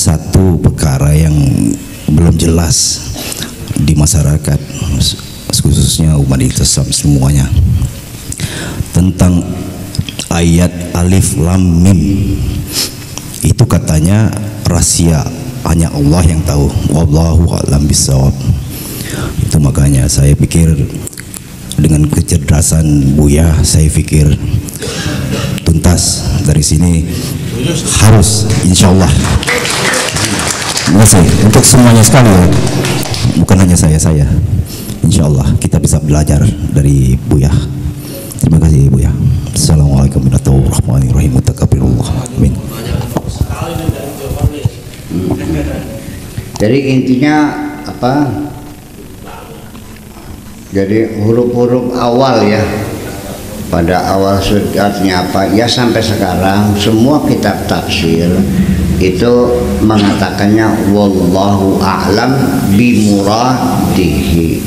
satu perkara yang belum jelas di masyarakat, khususnya umat Islam semuanya, tentang ayat alif lam mim. Itu katanya rahasia, hanya Allah yang tahu. Wallahu a'lam bishawab. Itu makanya saya pikir dengan kecerdasan Buya, saya pikir tuntas dari sini harus, insya Allah. Masih untuk semuanya sekali ya, bukan hanya saya. Insya Allah kita bisa belajar dari Buya. Terima kasih Buya. Assalamualaikum warahmatullahi wabarakatuh. Amin. Jadi intinya apa? Jadi huruf-huruf awal ya, pada awal suratnya apa ya, sampai sekarang semua kitab tafsir itu mengatakannya wallahu a'lam bimuradihi.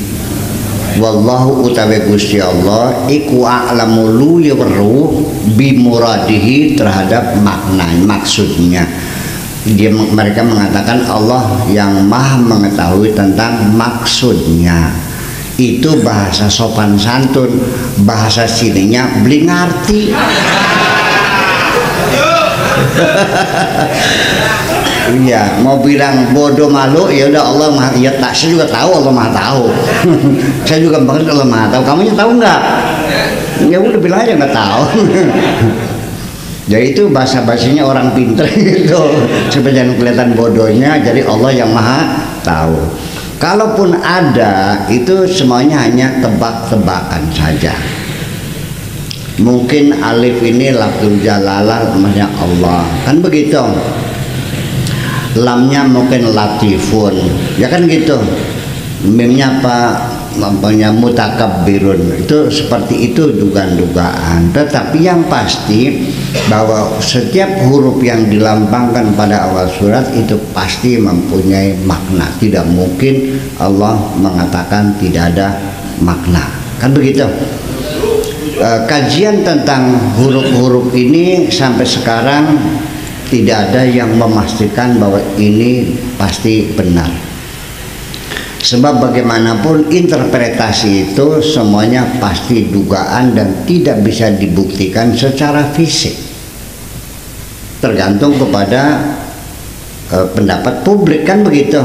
Wallahu utawi Gusti Allah iku a'lamu lu weruh bimuradihi, terhadap makna maksudnya. Mereka mengatakan Allah yang maha mengetahui tentang maksudnya. Itu bahasa sopan santun, bahasa sininya beli ngerti. Iya, mau bilang bodoh malu ya udah, Allah maha, ya tak, saya juga tahu Allah maha tahu. Saya juga banget Allah maha tahu. Kamu tahu nggak? Ya udah bilang aja nggak tahu. Jadi itu bahasa-bahasanya orang pinter gitu, supaya jangan kelihatan bodohnya. Jadi Allah yang maha tahu. Kalaupun ada, itu semuanya hanya tebak-tebakan saja. Mungkin alif ini lafzul jalalah, maksudnya Allah, kan begitu. Lamnya mungkin latifun, ya kan gitu. Mimnya apa? Namanya mutakabbirun. Itu seperti itu dugaan-dugaan. Tetapi yang pasti bahwa setiap huruf yang dilambangkan pada awal surat itu pasti mempunyai makna. Tidak mungkin Allah mengatakan tidak ada makna, kan begitu. Kajian tentang huruf-huruf ini sampai sekarang tidak ada yang memastikan bahwa ini pasti benar. Sebab bagaimanapun interpretasi itu semuanya pasti dugaan dan tidak bisa dibuktikan secara fisik. Tergantung kepada pendapat publik, kan begitu.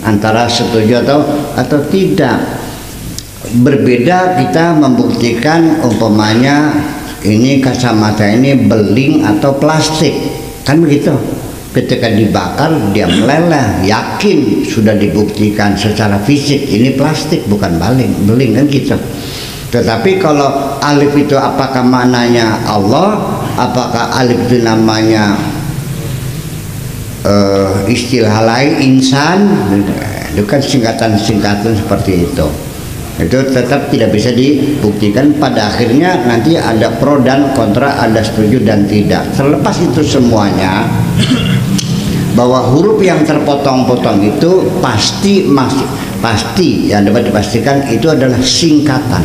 Antara setuju atau tidak. Berbeda kita membuktikan umpamanya ini kacamata ini beling atau plastik, kan begitu. Ketika dibakar dia meleleh, yakin sudah dibuktikan secara fisik ini plastik bukan beling kan gitu. Tetapi kalau alif itu apakah maknanya Allah, apakah alif itu namanya istilah lain insan, itu kan singkatan-singkatan seperti itu. Itu tetap tidak bisa dibuktikan. Pada akhirnya nanti ada pro dan kontra, ada setuju dan tidak. Terlepas itu semuanya, bahwa huruf yang terpotong-potong itu pasti yang dapat dipastikan itu adalah singkatan.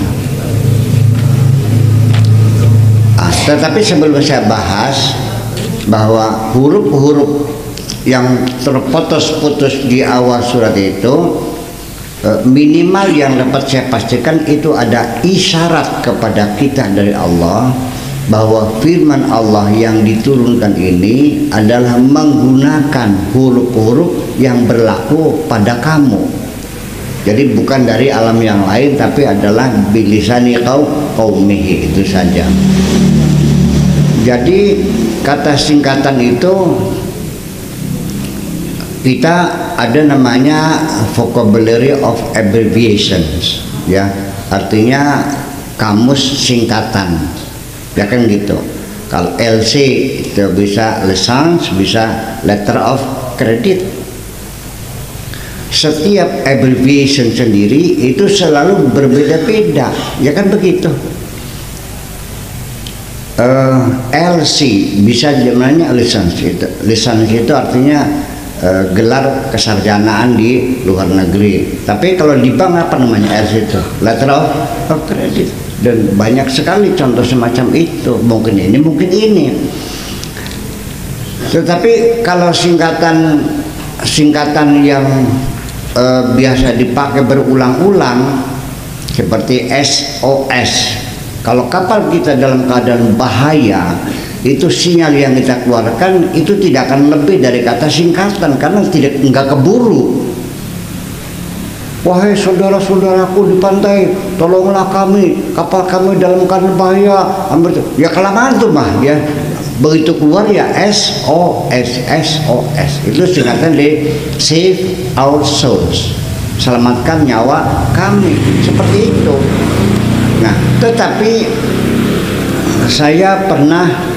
Tetapi sebelum saya bahas bahwa huruf-huruf yang terputus-putus di awal surat itu, minimal yang dapat saya pastikan itu ada isyarat kepada kita dari Allah bahwa firman Allah yang diturunkan ini adalah menggunakan huruf-huruf yang berlaku pada kamu. Jadi bukan dari alam yang lain, tapi adalah bilisani qaumihi, itu saja. Jadi kata singkatan itu kita ada namanya vocabulary of abbreviations, ya, artinya kamus singkatan. Ya kan gitu. Kalau LC itu bisa license, bisa letter of credit. Setiap abbreviation sendiri itu selalu berbeda-beda, ya kan begitu. LC bisa namanya license itu. License itu artinya gelar kesarjanaan di luar negeri. Tapi kalau di bank apa namanya LC itu? Letter of credit. Dan banyak sekali contoh semacam itu. Mungkin ini, mungkin ini. Tetapi kalau singkatan yang biasa dipakai berulang-ulang seperti SOS, kalau kapal kita dalam keadaan bahaya, itu sinyal yang kita keluarkan itu tidak akan lebih dari kata singkatan karena enggak keburu. Wahai saudara-saudaraku di pantai, tolonglah kami, kapal kami dalam keadaan bahaya. Ya kelamaan tuh mah ya. Begitu keluar ya SOS. Itu singkatan di Save Our Souls, selamatkan nyawa kami, seperti itu. Nah, tetapi saya pernah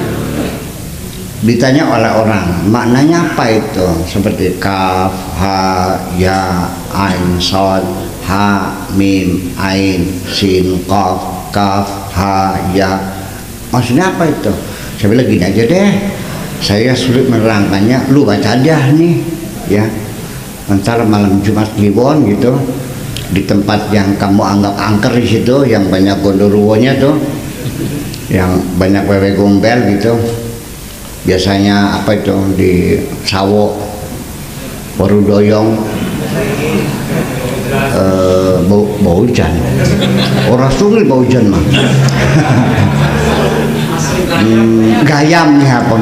ditanya oleh orang, maknanya apa itu? Seperti kaf, ha, ya, ain, sod, ha, mim, ain, sin, qaf, kaf, ha, ya. Maksudnya apa itu? Saya bilang gini aja deh, saya sulit menerangkannya, lu baca aja nih, ya. Ntar malam Jumat Kliwon gitu, di tempat yang kamu anggap angker di situ, yang banyak gondoruwonya tuh, yang banyak wewe gombel gitu. Biasanya apa itu di Sawo, Warudoyong, bau hujan, orang sungai bau hujan mah. Gayam nih apa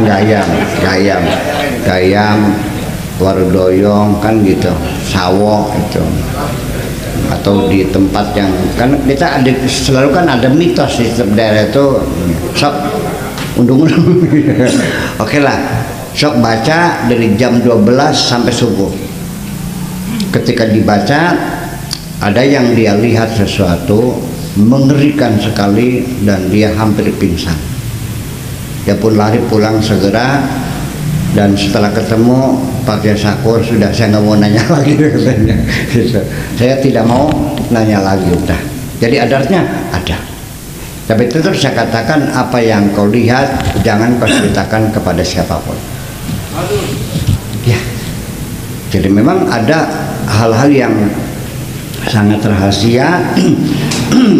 gayam, Warudoyong kan gitu, Sawo itu. Atau di tempat yang kan kita ada selalu kan ada mitos di setiap daerah itu, sok undung-undung. Oke lah, sok baca dari jam 12 sampai subuh. Ketika dibaca ada yang dia lihat sesuatu mengerikan sekali dan dia hampir pingsan. Dia pun lari pulang segera, dan setelah ketemu pakai sakur sudah, saya nggak mau nanya lagi katanya. Saya tidak mau nanya lagi udah. Jadi adarnya ada. Tapi tetap saya katakan, apa yang kau lihat jangan kau ceritakan kepada siapapun. Ya. Jadi memang ada hal-hal yang sangat rahasia.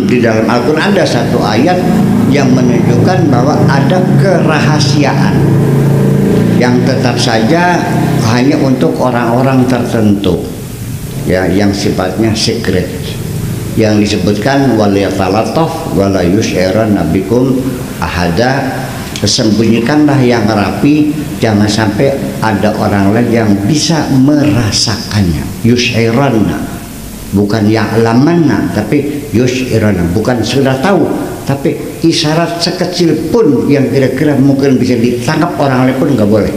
Di dalam Al-Quran ada satu ayat yang menunjukkan bahwa ada kerahasiaan yang tetap saja hanya untuk orang-orang tertentu, ya, yang sifatnya secret, yang disebutkan waliyatalataf wala yusy'iranna bikum ahada. Sembunyikanlah yang rapi, jangan sampai ada orang lain yang bisa merasakannya. Yusy'iranna, bukan ya'lamanna, tapi yusy'iranna, bukan sudah tahu, tapi isyarat sekecil pun yang kira-kira mungkin bisa ditangkap orang lain pun nggak boleh.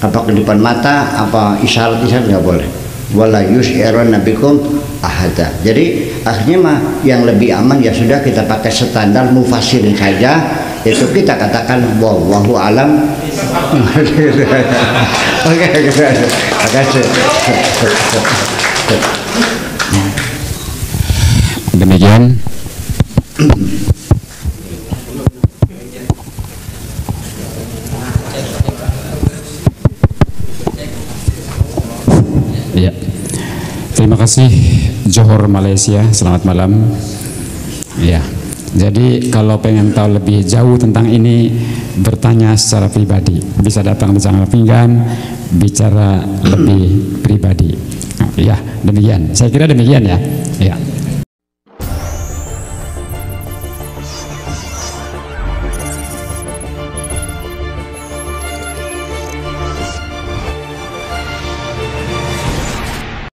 Apa kedipan mata, apa isyarat-isyarat nggak boleh. Wala yusy'iranna bikum ahada. Jadi akhirnya mah yang lebih aman ya sudah kita pakai standar mufassirin saja, itu kita katakan wallahu alam. Oke, terima kasih. Demikian ya, terima kasih Johor Malaysia, selamat malam. Ya, jadi kalau pengen tahu lebih jauh tentang ini, bertanya secara pribadi, bisa datang bersama pinggan, bicara lebih pribadi. Ya, demikian. Saya kira demikian ya. Ya.